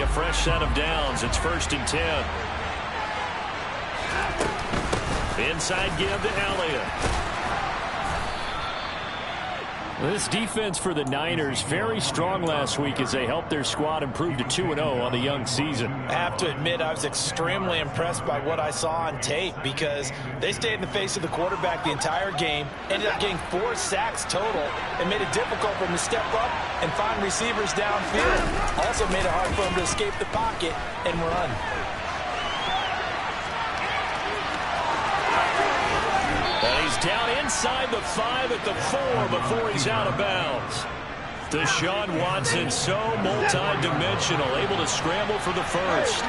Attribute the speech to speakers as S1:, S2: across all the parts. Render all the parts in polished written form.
S1: a fresh set of downs. It's 1st and 10. Inside give to Elliott. This defense for the Niners, very strong last week as they helped their squad improve to 2-0 on the young season.
S2: I have to admit, I was extremely impressed by what I saw on tape because they stayed in the face of the quarterback the entire game, ended up getting 4 sacks total, and made it difficult for him to step up and find receivers downfield. Also made it hard for him to escape the pocket and run.
S1: And he's down inside the 5 at the 4 before he's out of bounds. Deshaun Watson, so multi-dimensional, able to scramble for the first.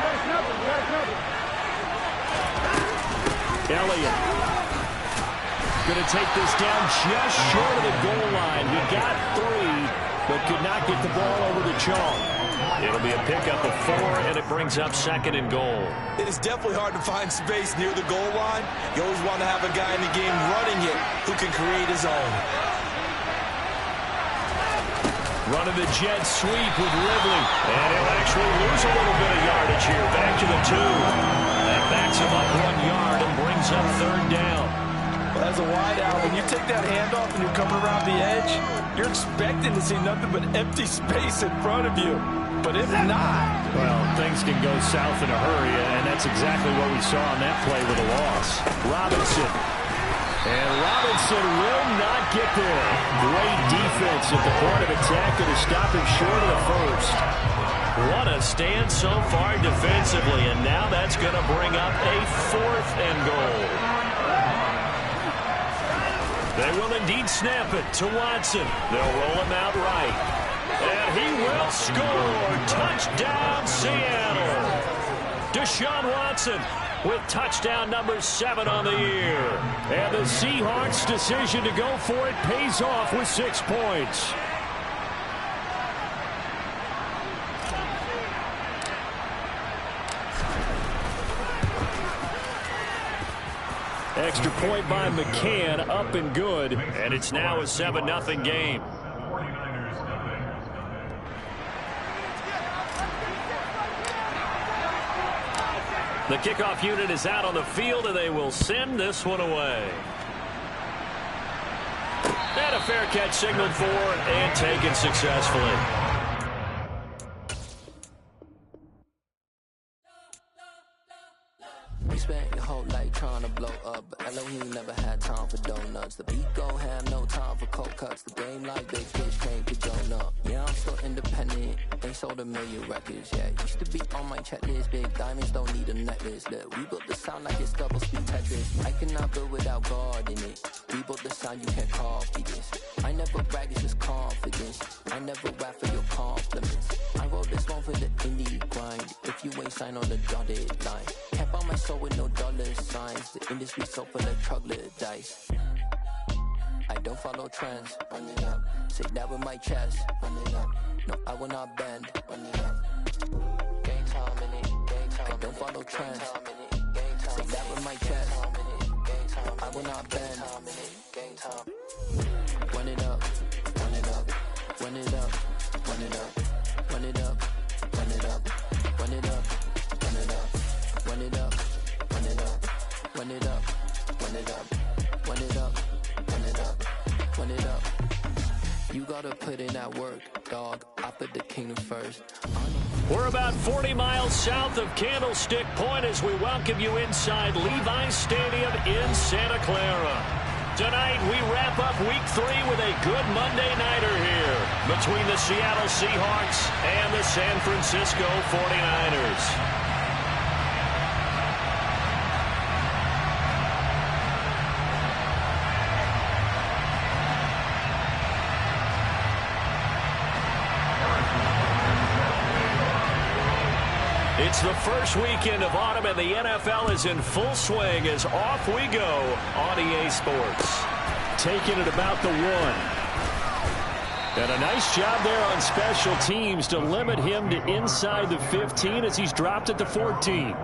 S1: Elliott going to take this down just short of the goal line. He got 3, but could not get the ball over the chalk. It'll be a pickup of 4, and it brings up 2nd and goal.
S3: It is definitely hard to find space near the goal line. You always want to have a guy in the game running it who can create his own.
S1: Running the jet sweep with Ridley. And he'll actually lose a little bit of yardage here. Back to the 2. That backs him up 1 yard and brings up 3rd down.
S2: Well, as a wideout, when you take that handoff and you're coming around the edge, you're expecting to see nothing but empty space in front of you. But if not,
S1: well, things can go south in a hurry, and that's exactly what we saw on that play with a loss. Robinson. And Robinson will not get there. Great defense at the point of attack to stop him short of the first. What a stand so far defensively, and now that's going to bring up a 4th and goal. They will indeed snap it to Watson. They'll roll him out right. And he will score. Touchdown, Seattle. Deshaun Watson with touchdown number 7 on the year. And the Seahawks' decision to go for it pays off with 6 points. Extra point by McCann, up and good. And it's now a 7-0 game. The kickoff unit is out on the field, and they will send this one away. And a fair catch signaled for and taken successfully.
S4: We spent your whole life trying to blow up, but Elohim never had time for donuts. The beat go have no time for cold cuts. The game like big fish came to Jonah. Yeah, I'm still independent. They sold 1 million records. Yeah, used to be on my checklist. Big diamonds don't need a necklace. Look, we built the sound like it's double speed Tetris. I cannot build without God in it. We built the sound, you can't copy this. I never brag, it's just confidence. I never rap for your compliments. I wrote this one for the indie grind. If you ain't signed on the dotted line, can't buy my soul with no dollar signs. The industry so full of troglodytes. I don't follow trends. Run it up. Say that with my chest. Run it up. No, I will not bend. Run it up. Game time in it. Game time. I don't follow trends. Say that with my chest. I will not bend. Game time. Run it up. Run it up. Run it up. Run it up. Run it up. Run it up. Run it up. Run it up. Run it up. Run it up. Run it up. Run it up. Run it up. Run it up. Run it up. You gotta put in that work, dog. I put the kingdom first.
S1: We're about 40 miles south of Candlestick Point as we welcome you inside Levi's Stadium in Santa Clara. Tonight, we wrap up Week 3 with a good Monday nighter here between the Seattle Seahawks and the San Francisco 49ers. It's the first weekend of autumn, and the NFL is in full swing as off we go on EA Sports. Taking it about the 1. And a nice job there on special teams to limit him to inside the 15 as he's dropped at the 14.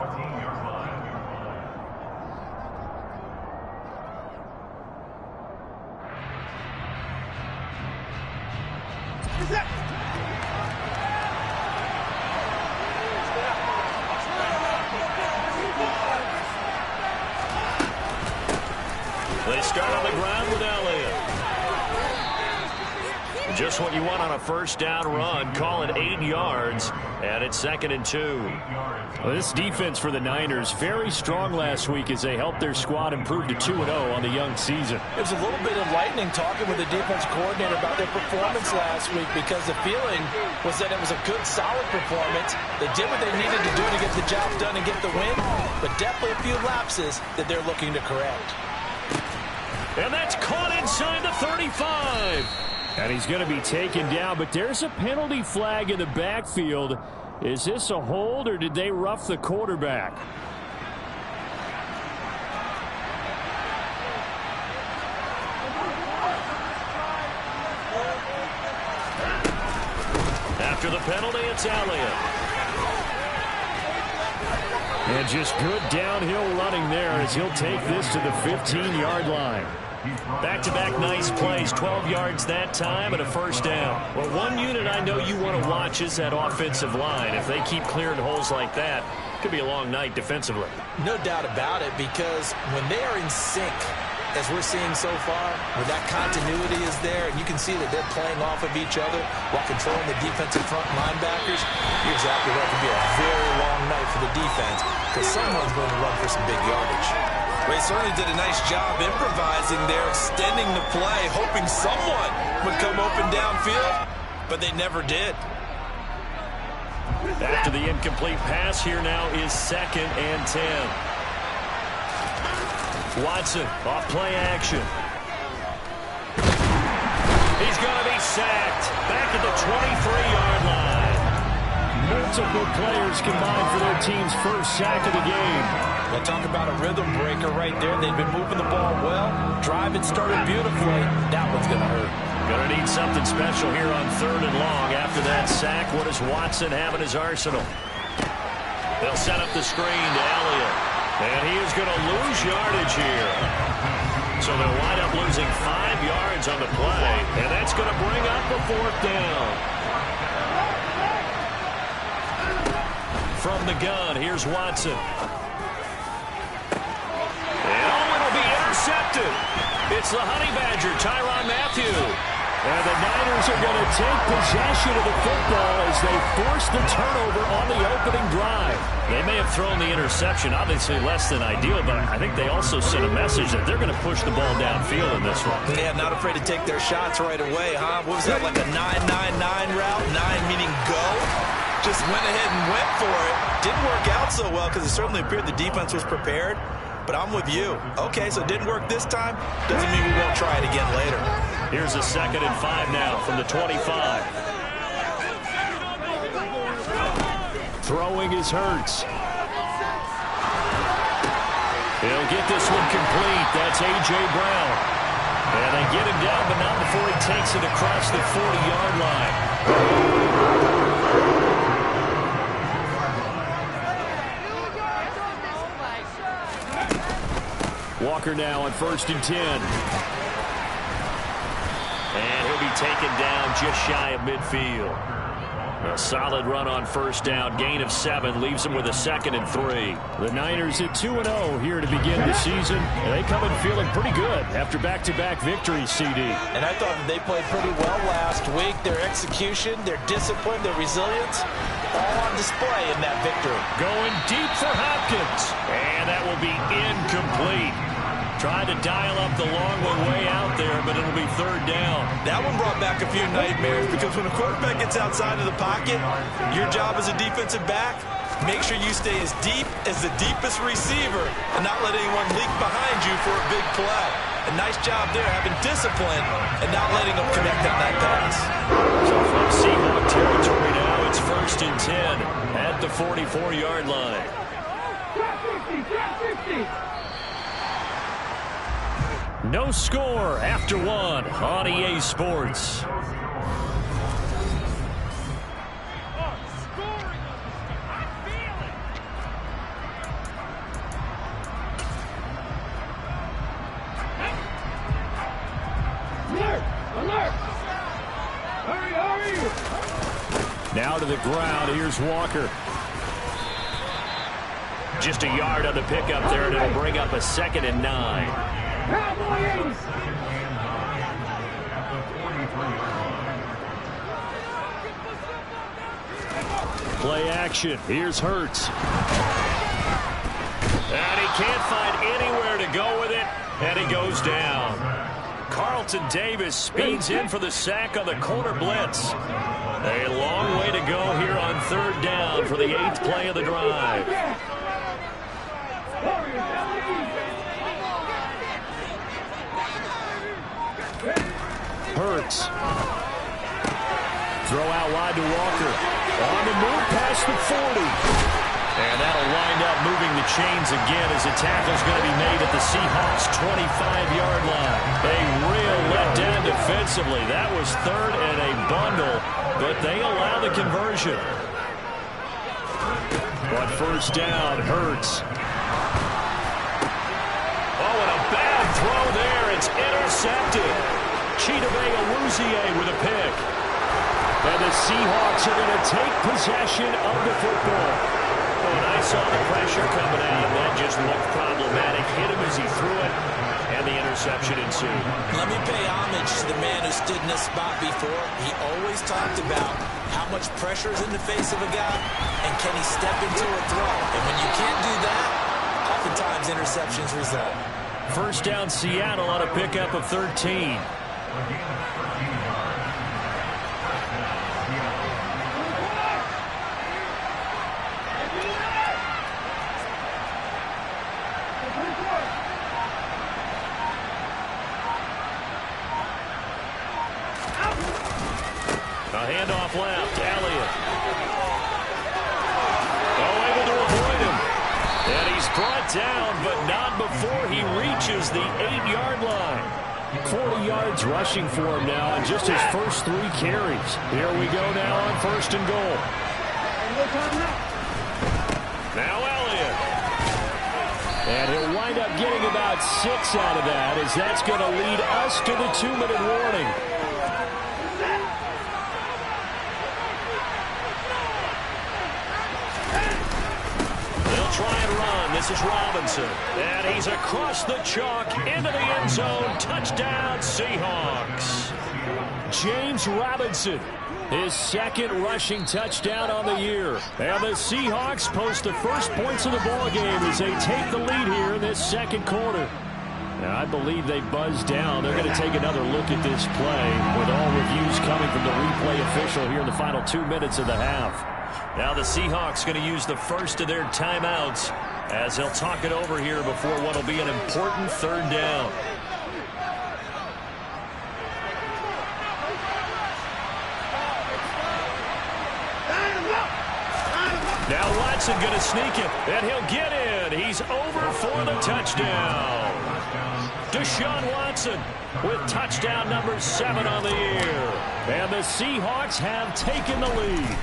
S1: Just what you want on a first down run. Call it 8 yards, and it's 2nd and 2. Well, this defense for the Niners, very strong last week as they helped their squad improve to 2-0 on the young season.
S2: It was a little bit enlightening talking with the defense coordinator about their performance last week, because the feeling was that it was a good, solid performance. They did what they needed to do to get the job done and get the win, but definitely a few lapses that they're looking to correct.
S1: And that's caught inside the 35. And he's going to be taken down, but there's a penalty flag in the backfield. Is this a hold, or did they rough the quarterback? After the penalty, it's Elliott. And just good downhill running there as he'll take this to the 15-yard line. Back-to-back nice plays, 12 yards that time and a first down. Well, one unit I know you want to watch is that offensive line. If they keep clearing holes like that, it could be a long night defensively.
S2: No doubt about it, because when they are in sync, as we're seeing so far, where that continuity is there, and you can see that they're playing off of each other while controlling the defensive front linebackers, you're exactly right. It could be a very long night for the defense, because someone's going to run for some big yardage.
S3: They certainly did a nice job improvising there, extending the play, hoping someone would come open downfield, but they never did.
S1: After the incomplete pass, here now is 2nd and 10. Watson off play action. He's going to be sacked back at the 23-yard line. Multiple players combined for their team's first sack of the game.
S2: Well, talk about a rhythm breaker right there. They've been moving the ball well. Drive it started beautifully. That one's going to hurt.
S1: Going to need something special here on 3rd and long. After that sack, what does Watson have in his arsenal? They'll set up the screen to Elliott. And he is going to lose yardage here. So they'll wind up losing 5 yards on the play. And that's going to bring up a 4th down. From the gun, here's Watson. It'll be intercepted. It's the Honey Badger, Tyrann Mathieu. And the Niners are going to take possession of the football as they force the turnover on the opening drive. They may have thrown the interception, obviously less than ideal, but I think they also sent a message that they're going to push the ball downfield in this one.
S2: Yeah, not afraid to take their shots right away, huh? What was that, like a 9-9-9 route? 9 meaning go? Just went ahead and went for it. Didn't work out so well because it certainly appeared the defense was prepared. But I'm with you. Okay, so it didn't work this time. Doesn't mean we won't try it again later.
S1: Here's a 2nd and 5 now from the 25. Throwing is Hurts. He'll get this one complete. That's A.J. Brown. And they get him down, but not before he takes it across the 40-yard line. Walker now on 1st and 10. And he'll be taken down just shy of midfield. A solid run on 1st down. Gain of 7 leaves him with a 2nd and 3. The Niners at 2-0 here to begin the season. And they come in feeling pretty good after back-to-back victories, CD.
S2: And I thought that they played pretty well last week. Their execution, their discipline, their resilience, all on display in that victory.
S1: Going deep for Hopkins. And that will be incomplete. Trying to dial up the long one way out there, but it'll be 3rd down.
S3: That one brought back a few nightmares because when a quarterback gets outside of the pocket, your job as a defensive back, make sure you stay as deep as the deepest receiver and not let anyone leak behind you for a big play. A nice job there, having discipline and not letting them connect on that pass.
S1: So from Seahawk territory now, it's 1st and 10 at the 44-yard line.
S5: 50.
S1: No score after 1 on EA Sports. Now to the ground. Here's Walker. Just a yard on the pickup there, and it'll bring up a 2nd and 9. Play action. Here's Hurts. And he can't find anywhere to go with it, and he goes down. Carlton Davis speeds in for the sack on the corner blitz. A long way to go here on 3rd down for the 8th play of the drive. Hurts. Throw out wide to Walker. On the move past the 40. And that'll wind up moving the chains again as a tackle's going to be made at the Seahawks' 25-yard line. A real letdown defensively. That was 3rd and a bundle, but they allow the conversion. But 1st down, Hurts. Oh, and a bad throw there. It's intercepted. Chidobe Awuzie with a pick. And the Seahawks are going to take possession of the football. When I saw the pressure coming at him, that just looked problematic. Hit him as he threw it, and the interception ensued.
S2: Let me pay homage to the man who stood in this spot before. He always talked about how much pressure is in the face of a guy, and can he step into a throw. And when you can't do that, oftentimes interceptions result.
S1: 1st down, Seattle on a pickup of 13. A handoff left, Elliott. Oh, able to avoid him. And he's brought down, but not before he reaches the 8-yard line. 40 yards rushing for him now on just his first 3 carries. Here we go now on 1st and goal. Now Elliott. And he'll wind up getting about 6 out of that, as that's going to lead us to the 2-minute warning. Try and run. This is Robinson. And he's across the chalk into the end zone. Touchdown, Seahawks. James Robinson, his 2nd rushing touchdown on the year. And the Seahawks post the first points of the ballgame as they take the lead here in this 2nd quarter. Now, I believe they buzzed down. They're going to take another look at this play with all reviews coming from the replay official here in the final 2 minutes of the half. Now the Seahawks going to use the first of their timeouts as they'll talk it over here before what will be an important 3rd down. Now Watson going to sneak it, and he'll get in. He's over for the touchdown. Deshaun Watson with touchdown number 7 on the year. And the Seahawks have taken the lead.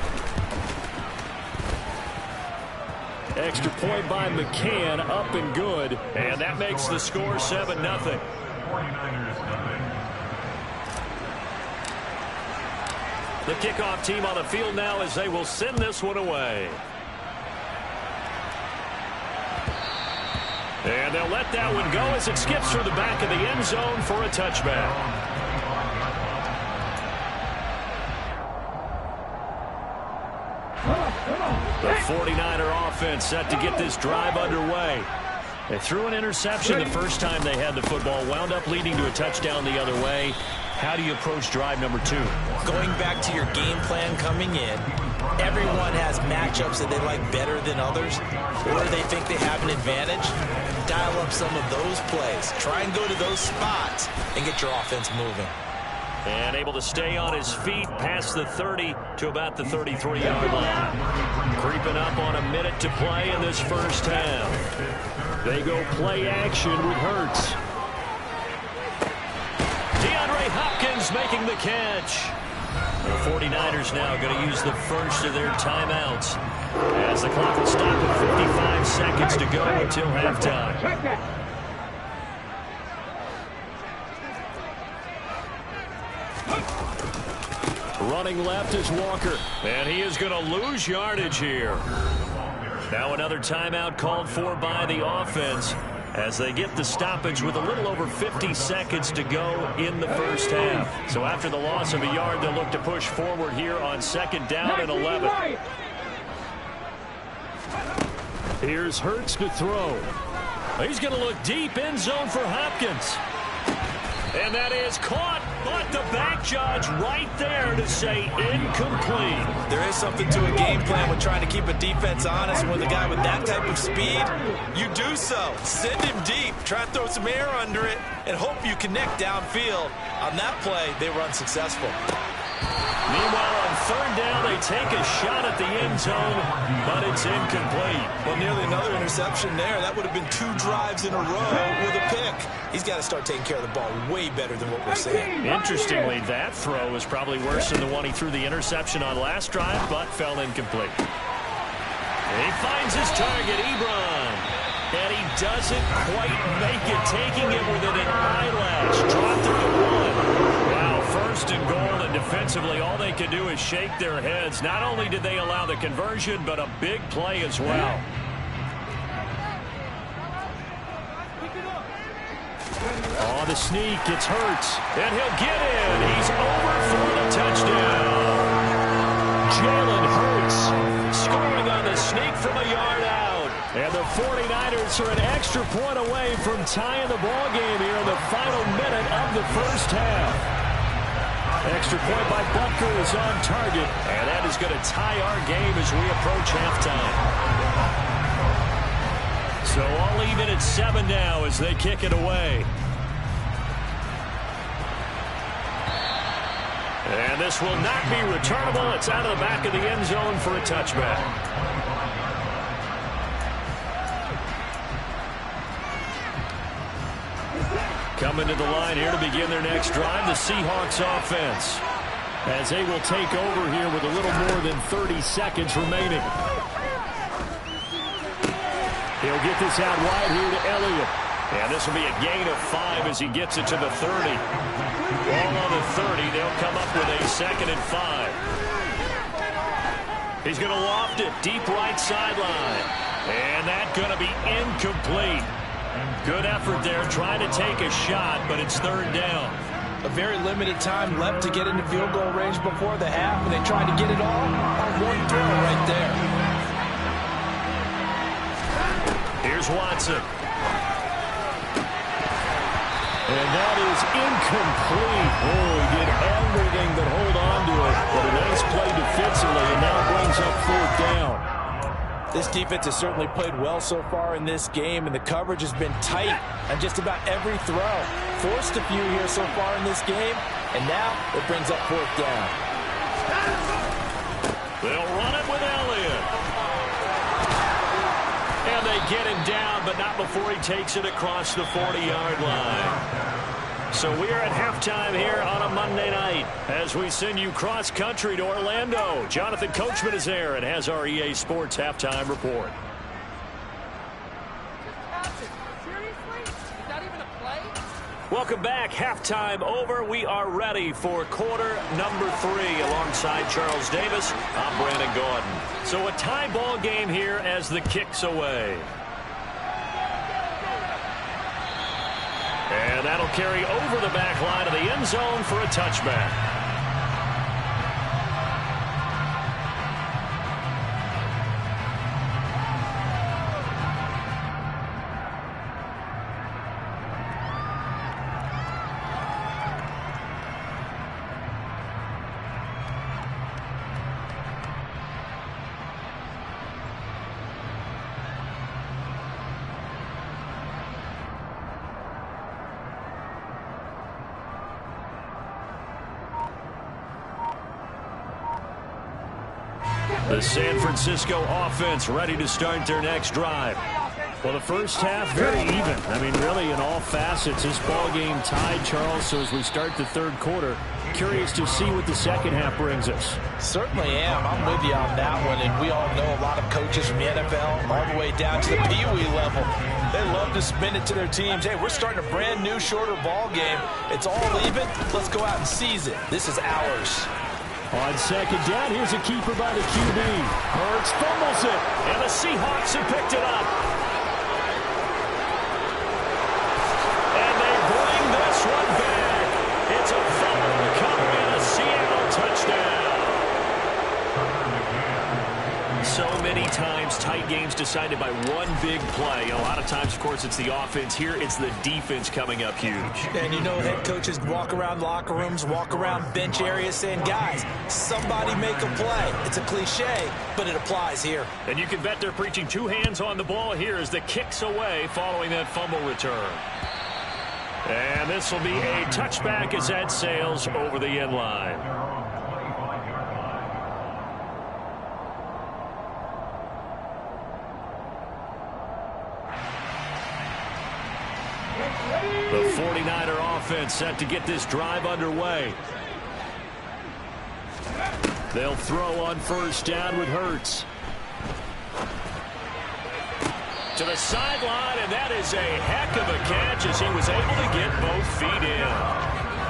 S1: Extra point by McCann, up and good. And that makes the score 7-0. The kickoff team on the field now as they will send this one away. And they'll let that one go as it skips through the back of the end zone for a touchback. The 49er offense set to get this drive underway. They threw an interception the first time they had the football, wound up leading to a touchdown the other way. How do you approach drive number 2?
S2: Going back to your game plan coming in, everyone has matchups that they like better than others, or they think they have an advantage. Dial up some of those plays. Try and go to those spots and get your offense moving.
S1: And able to stay on his feet past the 30 to about the 33-yard line. Creeping up on a minute to play in this first half. They go play action with Hurts. DeAndre Hopkins making the catch. The 49ers now going to use the first of their timeouts as the clock will stop at 55 seconds to go until halftime. Running left is Walker, and he is going to lose yardage here. Now another timeout called for by the offense as they get the stoppage with a little over 50 seconds to go in the first half. So after the loss of a yard, they'll look to push forward here on 2nd down and 11. Here's Hurts to throw. He's going to look deep, end zone for Hopkins. And that is caught, but the back judge right there to say incomplete.
S3: There is something to a game plan with trying to keep a defense honest. With a guy with that type of speed, you do so. Send him deep, try to throw some air under it, and hope you connect downfield. On that play, they were unsuccessful.
S1: Meanwhile, on third down, they take a shot at the end zone, but it's incomplete.
S3: Well, nearly another interception there. That would have been 2 drives in a row with a pick. He's got to start taking care of the ball way better than what we're seeing.
S1: Interestingly, that throw is probably worse than the one he threw the interception on last drive, but fell incomplete. He finds his target, Ebron. And he doesn't quite make it, taking it within an eyelash. Dropped it to 1. Wow, first and goal, and defensively, all they could do is shake their heads. Not only did they allow the conversion, but a big play as well. Oh, the sneak, it's Hurts, and he'll get in. He's over for the touchdown. Jalen Hurts scoring on the sneak from a yard out. And the 49ers are an extra point away from tying the ball game here in the final minute of the first half. Extra point by Butker is on target, and that is going to tie our game as we approach halftime. So all even at 7 now as they kick it away. And this will not be returnable. It's out of the back of the end zone for a touchback. Coming to the line here to begin their next drive, the Seahawks offense, as they will take over here with a little more than 30 seconds remaining. He'll get this out wide here to Elliott. And this will be a gain of 5 as he gets it to the 30. Ball on the 30. They'll come up with a 2nd and 5. He's going to loft it deep right sideline. And that's going to be incomplete. Good effort there, trying to take a shot, but it's 3rd down.
S2: A very limited time left to get into field goal range before the half, and they tried to get it all on one throw right there.
S1: Here's Watson. And that is incomplete. Oh, he did everything but hold on to it. But a nice play defensively, and now brings up 4th down.
S2: This defense has certainly played well so far in this game, and the coverage has been tight on just about every throw. Forced a few here so far in this game, and now it brings up 4th down.
S1: They'll run it with Elliott. And they get him down, but not before he takes it across the 40-yard line. So we are at halftime here on a Monday night as we send you cross-country to Orlando. Jonathan Coachman is there and has our EA Sports halftime report. Welcome back. Halftime over. We are ready for quarter number 3 alongside Charles Davis. I'm Brandon Gordon. So a tie ball game here as the kick's away. And that'll carry over the back line of the end zone for a touchback. The San Francisco offense ready to start their next drive. Well, the first half, very even. I mean, really, in all facets, this ball game tied, Charles. So as we start the 3rd quarter, curious to see what the second half brings us.
S2: Certainly am. I'm with you on that one. And we all know a lot of coaches from the NFL all the way down to the Pee Wee level. They love to spin it to their teams. Hey, we're starting a brand new, shorter ball game. It's all even. Let's go out and seize it. This is ours.
S1: On second down, here's a keeper by the QB. Hurts fumbles it, and the Seahawks have picked it up. And they bring this one back. It's a fumble recovery and a Seattle touchdown. So many times tight games decided by one big play. A lot of times, of course, it's the offense. Here, it's the defense coming up huge.
S2: And you know, head coaches walk around locker rooms, walk around bench areas saying, guys, somebody make a play. It's a cliche, but it applies here.
S1: And you can bet they're preaching two hands on the ball here as the kick's away following that fumble return. And this will be a touchback as that sails over the end line. The 49er offense set to get this drive underway. They'll throw on first down with Hurts. To the sideline, and that is a heck of a catch as he was able to get both feet in.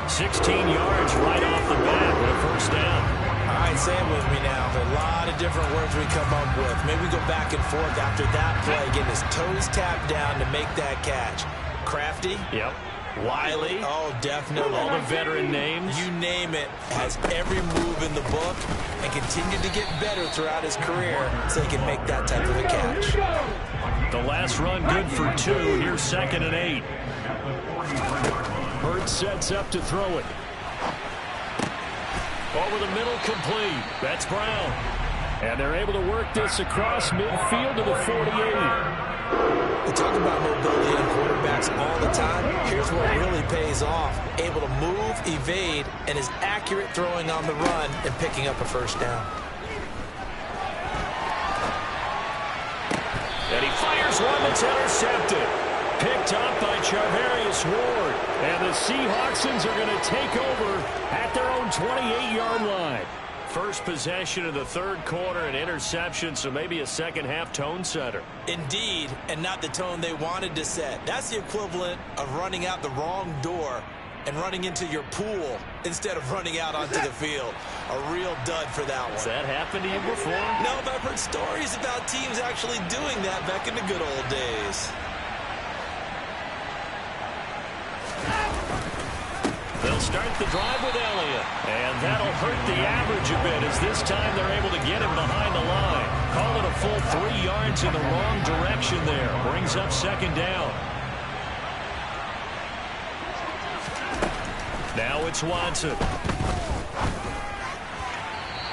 S1: 16 yards right off the bat with a first down.
S2: All right, say it with me now. A lot of different words we come up with. Maybe we go back and forth after that play, getting his toes tapped down to make that catch. Crafty.
S1: Yep.
S2: Wiley. Oh, definitely.
S1: All the veteran names.
S2: You name it. Has every move in the book and continued to get better throughout his career so he can make that type of a catch.
S1: The last run good for 2. Here's 2nd and 8. Hurts sets up to throw it. Over the middle, complete. That's Brown. And they're able to work this across midfield to the 48.
S2: We talk about mobility in quarterbacks all the time. Here's what really pays off. Able to move, evade, and is accurate throwing on the run and picking up a first down.
S1: And he fires one that's intercepted. Picked up by Charvarius Ward. And the Seahawksons are going to take over at their own 28-yard line. First possession of the third quarter, an interception, so maybe a second-half tone setter.
S2: Indeed, and not the tone they wanted to set. That's the equivalent of running out the wrong door and running into your pool instead of running out onto the field. A real dud for that one.
S1: Has that happened to you before?
S2: No, but I've heard stories about teams actually doing that back in the good old days.
S1: They'll start the drive with Elliott, and that'll hurt the average a bit as this time they're able to get him behind the line. Call it a full 3 yards in the wrong direction there. Brings up 2nd down. Now it's Watson.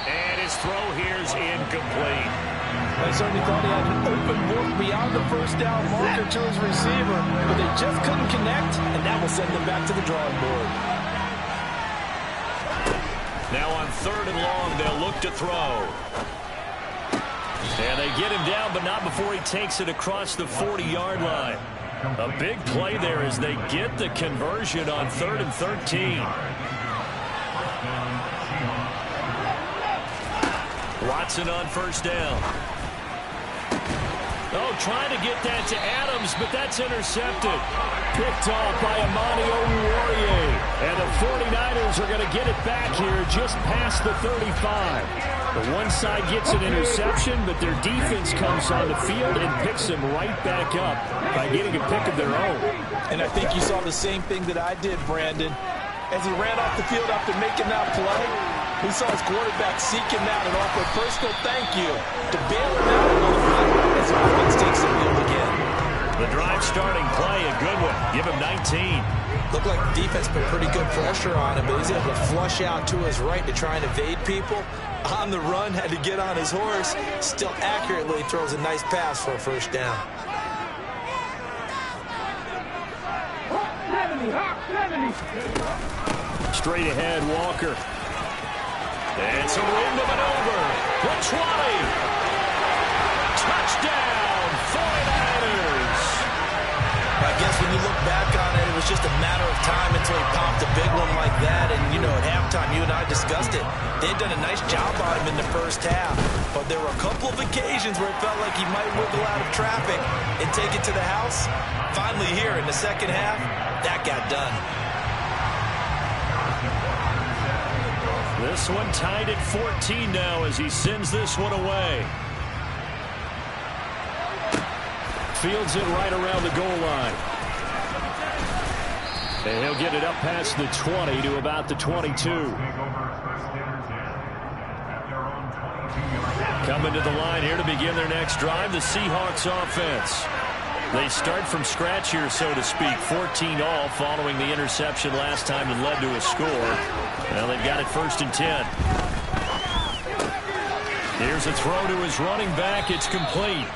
S1: And his throw here's incomplete.
S2: I certainly thought he had an open look beyond the first down marker to his receiver, but they just couldn't connect, and that will send them back to the drawing board.
S1: Now on 3rd and long, they'll look to throw. And they get him down, but not before he takes it across the 40-yard line. A big play there as they get the conversion on 3rd and 13. Watson on first down. Oh, trying to get that to Adams, but that's intercepted. Picked off by Amani Oruwariye. And the 49ers are going to get it back here just past the 35. The one side gets an interception, but their defense comes on the field and picks them right back up by getting a pick of their own.
S2: And I think you saw the same thing that I did, Brandon. As he ran off the field after making that play, we saw his quarterback seek him out and offer a personal thank you to bail him out on the field as the offense takes the field again.
S1: The drive starting play, a good one. Give him 19.
S2: Looked like the defense put pretty good pressure on him, but he's able to flush out to his right to try and evade people. On the run, had to get on his horse. Still accurately throws a nice pass for a first down.
S1: Straight ahead, Walker. It's a window maneuver. The 20. Touchdown, 49ers.
S2: I guess when you look back on it, it was just a matter of time until he popped a big one like that. And, you know, at halftime, you and I discussed it. They'd done a nice job on him in the first half. But there were a couple of occasions where it felt like he might wiggle out of traffic and take it to the house. Finally here in the second half, that got done.
S1: This one tied at 14 now as he sends this one away. Fields it right around the goal line. And he'll get it up past the 20 to about the 22. Coming to the line here to begin their next drive, the Seahawks offense. They start from scratch here, so to speak. 14-all following the interception last time that led to a score. Well, they've got it 1st and 10. Here's a throw to his running back. It's complete.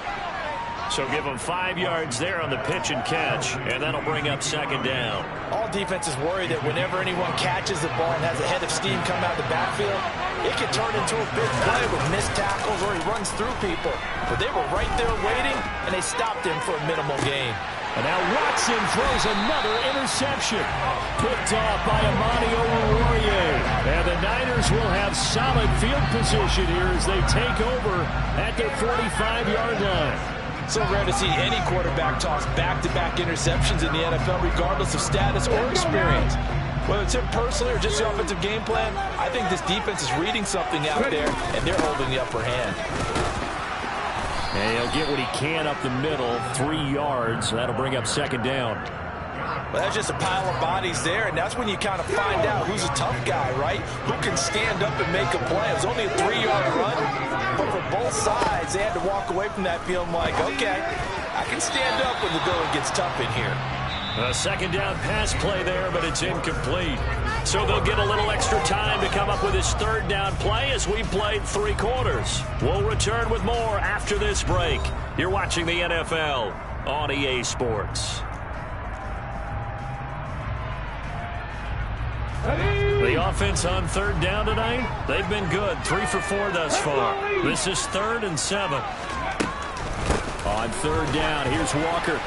S1: So give him 5 yards there on the pitch and catch, and that'll bring up 2nd down.
S2: All defenses worry that whenever anyone catches the ball and has a head of steam come out of the backfield, it can turn into a big play with missed tackles or he runs through people. But they were right there waiting, and they stopped him for a minimal gain.
S1: And now Watson throws another interception. Picked off by Amani Oruwariye. And the Niners will have solid field position here as they take over at their 45-yard line.
S2: So rare to see any quarterback toss back-to-back interceptions in the NFL, regardless of status or experience. Whether it's him personally or just the offensive game plan, I think this defense is reading something out there, and they're holding the upper hand.
S1: And he'll get what he can up the middle, 3 yards. That'll bring up 2nd down.
S2: Well, that's just a pile of bodies there, and that's when you kind of find out who's a tough guy, right? Who can stand up and make a play. It was only a 3-yard run, but for both sides, they had to walk away from that feeling like, okay, I can stand up when the going gets tough in here.
S1: A 2nd down pass play there, but it's incomplete. So they'll get a little extra time to come up with his 3rd down play as we played 3 quarters. We'll return with more after this break. You're watching the NFL on EA Sports. The offense on 3rd down tonight, they've been good. 3 for 4 thus far. This is 3rd and 7. On 3rd down, here's Walker.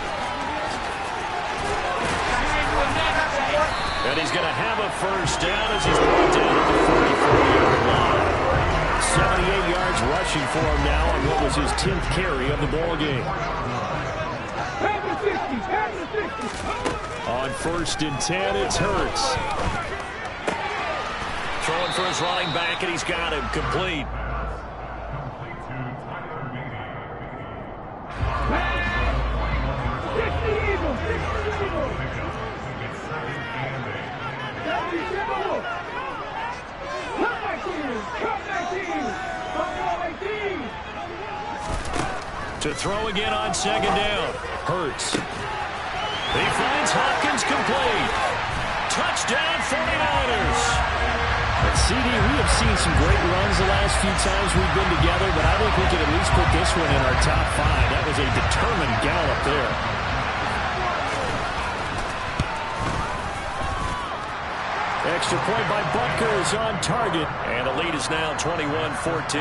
S1: And he's going to have a 1st down as he's brought down at the 44-yard line. 78 yards rushing for him now on what was his 10th carry of the ball game. On 1st and 10, it's Hurts. Throwing for his running back, and he's got him complete. To throw again on 2nd down. Hurts. He finds Hopkins complete. Touchdown 49ers.
S5: But CD, we have seen some great runs the last few times we've been together, but I think we can at least put this one in our top 5. That was a determined gallop there.
S1: Extra point by Butker is on target, and the lead is now 21-14.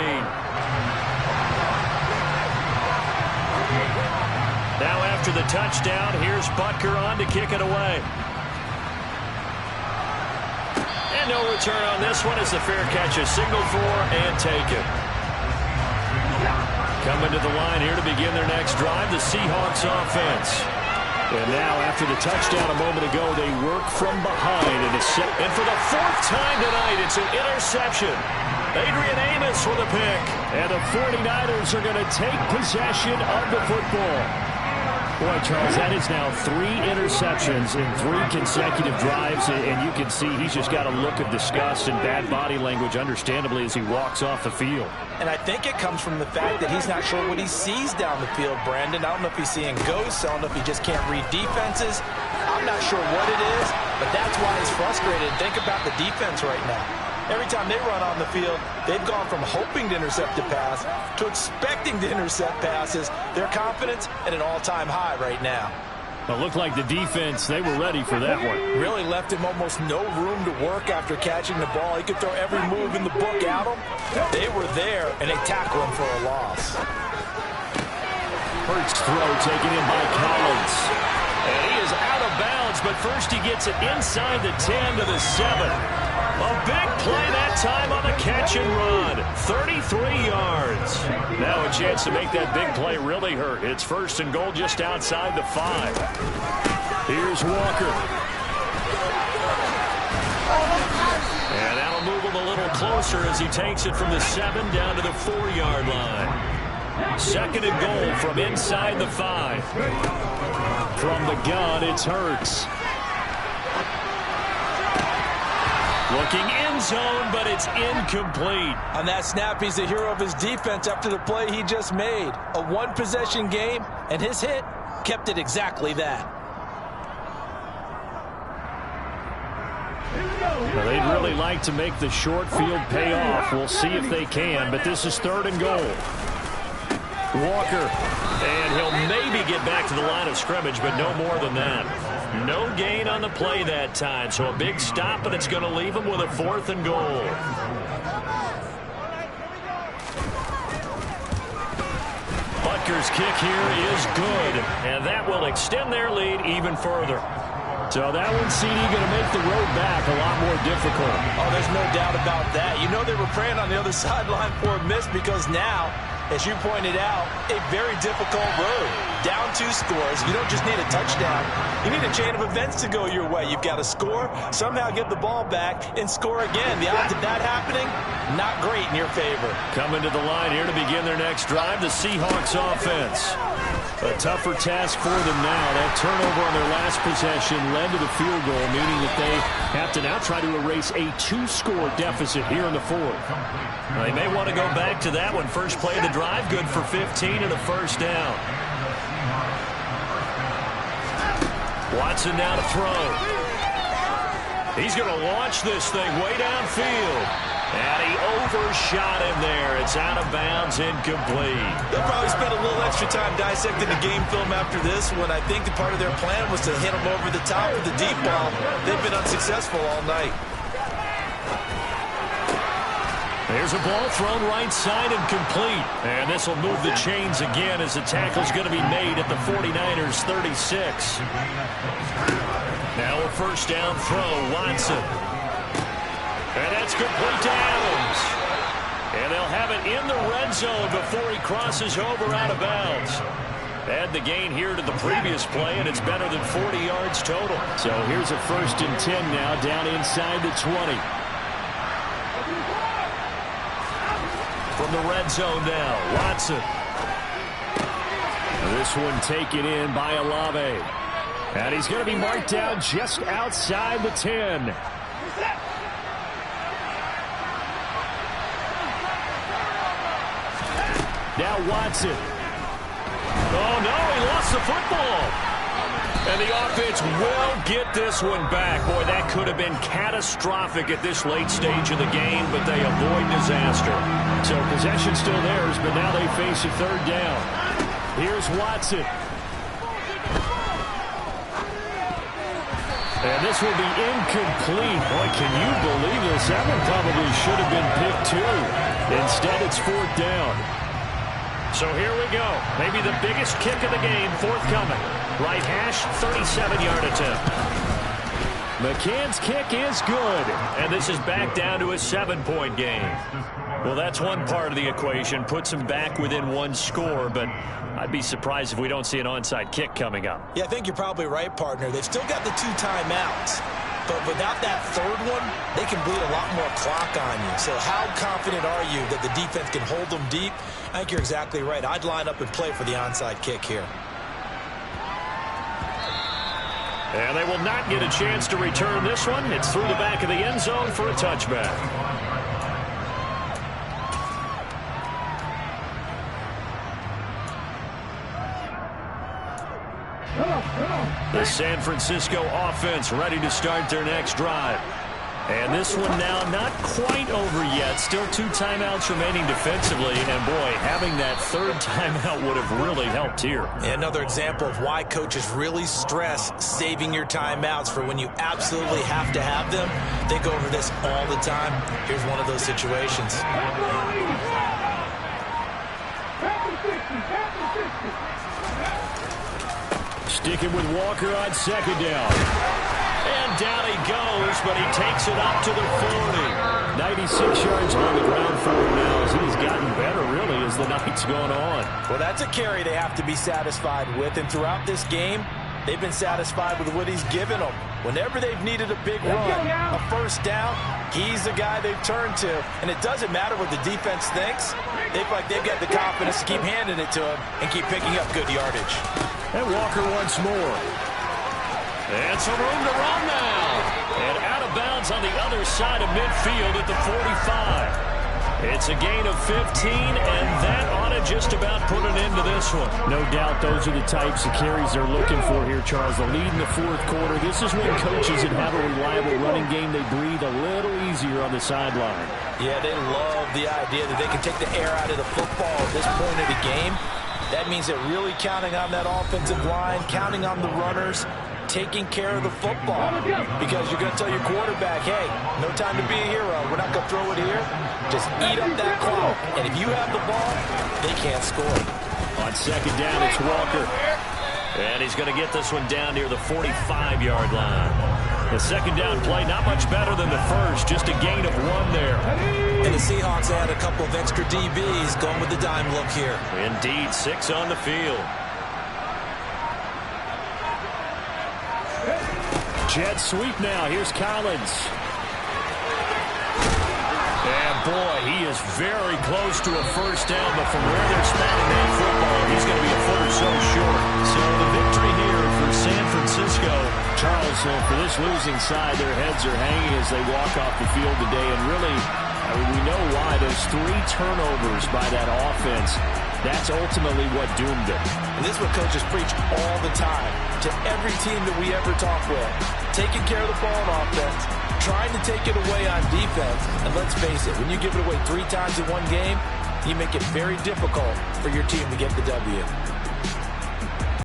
S1: Now after the touchdown, here's Butker on to kick it away. And no return on this one as the fair catch is signaled for and taken. Coming to the line here to begin their next drive, the Seahawks offense. And now after the touchdown a moment ago, they work from behind. And for the 4th time tonight, it's an interception. Adrian Amos with a pick. And the 49ers are going to take possession of the football. Boy, Charles, that is now 3 interceptions in 3 consecutive drives, and you can see he's just got a look of disgust and bad body language, understandably, as he walks off the field.
S2: And I think it comes from the fact that he's not sure what he sees down the field, Brandon. I don't know if he's seeing ghosts. I don't know if he just can't read defenses. I'm not sure what it is, but that's why he's frustrated. Think about the defense right now. Every time they run on the field, they've gone from hoping to intercept a pass to expecting to intercept passes. Their confidence at an all-time high right now.
S5: It looked like the defense, they were ready for that one.
S2: Really left him almost no room to work after catching the ball. He could throw every move in the book at him. They were there, and they tackle him for a loss.
S1: Hurts throw taken in by Collins. And he is out of bounds, but first he gets it inside the 10 to the 7. A big play that time on the catch and run. 33 yards. Now a chance to make that big play really hurt. It's 1st and goal just outside the 5. Here's Walker. And that'll move him a little closer as he takes it from the 7 down to the 4-yard line. 2nd and goal from inside the 5. From the gun, it's Hurts.
S5: Looking end zone, but it's incomplete.
S2: On that snap, he's the hero of his defense after the play he just made. A one-possession game, and his hit kept it exactly that.
S5: Well, they'd really like to make the short field pay off. We'll see if they can, but this is 3rd and goal. Walker, and he'll maybe get back to the line of scrimmage, but no more than that. No gain on the play that time, so a big stop, and it's going to leave him with a 4th and goal. Butker's kick here is good, and that will extend their lead even further. So that one, CD, going to make the road back a lot more difficult.
S2: Oh, there's no doubt about that. You know they were praying on the other sideline for a miss because now, as you pointed out, a very difficult road. Down 2 scores. You don't just need a touchdown. You need a chain of events to go your way. You've got to score, somehow get the ball back, and score again. The odds of that happening, not great in your favor.
S5: Coming to the line here to begin their next drive, the Seahawks offense. A tougher task for them now. That turnover on their last possession led to the field goal, meaning that they have to now try to erase a 2-score deficit here in the 4th. They may want to go back to that one. First play of the drive, good for 15 and a first down. Watson now to throw. He's going to launch this thing way downfield. And he overshot him there. It's out of bounds, incomplete.
S3: They'll probably spend a little extra time dissecting the game film after this one. I think the part of their plan was to hit him over the top with the deep ball. They've been unsuccessful all night.
S5: There's a ball thrown right side and complete. And this will move the chains again as the tackle's going to be made at the 49ers 36. Now a first down throw, Watson. And that's complete to Adams. And they'll have it in the red zone before he crosses over out of bounds. Add the gain here to the previous play, and it's better than 40 yards total. So here's a 1st and 10 now, down inside the 20. From the red zone now, Watson. This one taken in by Olave. And he's going to be marked down just outside the 10. Now Watson. Oh, no, he lost the football. And the offense will get this one back. Boy, that could have been catastrophic at this late stage of the game, but they avoid disaster. So possession still theirs, but now they face a 3rd down. Here's Watson. And this will be incomplete. Boy, can you believe this? That one probably should have been picked too. Instead, it's 4th down. So here we go. Maybe the biggest kick of the game forthcoming. Right hash, 37-yard attempt. McCann's kick is good. And this is back down to a 7-point game. Well, that's one part of the equation. Puts them back within 1 score, but I'd be surprised if we don't see an onside kick coming up.
S2: Yeah, I think you're probably right, partner. They've still got the 2 timeouts. But without that 3rd one, they can bleed a lot more clock on you. So how confident are you that the defense can hold them deep? I think you're exactly right. I'd line up and play for the onside kick here.
S5: And they will not get a chance to return this one. It's through the back of the end zone for a touchback. The San Francisco offense ready to start their next drive. And this one now not quite over yet. Still 2 timeouts remaining defensively. And, boy, having that 3rd timeout would have really helped here.
S2: Yeah, another example of why coaches really stress saving your timeouts for when you absolutely have to have them. They go over this all the time. Here's one of those situations.
S5: Sticking with Walker on 2nd down. And down he goes, but he takes it up to the 40. 96 yards on the ground for him now as he's gotten better, really, as the night's going on.
S2: Well, that's a carry they have to be satisfied with. And throughout this game, they've been satisfied with what he's given them. Whenever they've needed a big run, a first down, he's the guy they've turned to. And it doesn't matter what the defense thinks. They feel like they've got the confidence to keep handing it to him and keep picking up good yardage.
S5: And Walker once more. And some room to run now. And out of bounds on the other side of midfield at the 45. It's a gain of 15, and that ought to just about put an end to this one.
S1: No doubt those are the types of carries they're looking for here, Charles. The lead in the fourth quarter. This is when coaches that have a reliable running game, they breathe a little easier on the sideline.
S2: Yeah, they love the idea that they can take the air out of the football at this point of the game. That means they're really counting on that offensive line, counting on the runners, taking care of the football. Because you're going to tell your quarterback, hey, no time to be a hero. We're not going to throw it here. Just eat up that clock. And if you have the ball, they can't score.
S5: On second down, it's Walker. And he's going to get this one down near the 45-yard line. The second down play, not much better than the first, just a gain of 1 there.
S3: And the Seahawks add a couple of extra DBs going with the dime look here.
S5: Indeed, 6 on the field.
S1: Jet sweep now. Here's Collins.
S5: And boy, he is very close to a first down, but from where they're spotting that football, he's going to be a foot or so short.
S1: So the victory here for San Francisco. Charles, for this losing side, their heads are hanging as they walk off the field today. And really, I mean, we know why. Those 3 turnovers by that offense, that's ultimately what doomed them.
S2: And this is what coaches preach all the time to every team that we ever talk with. Taking care of the ball on offense, trying to take it away on defense. And let's face it, when you give it away 3 times in one game, you make it very difficult for your team to get the W.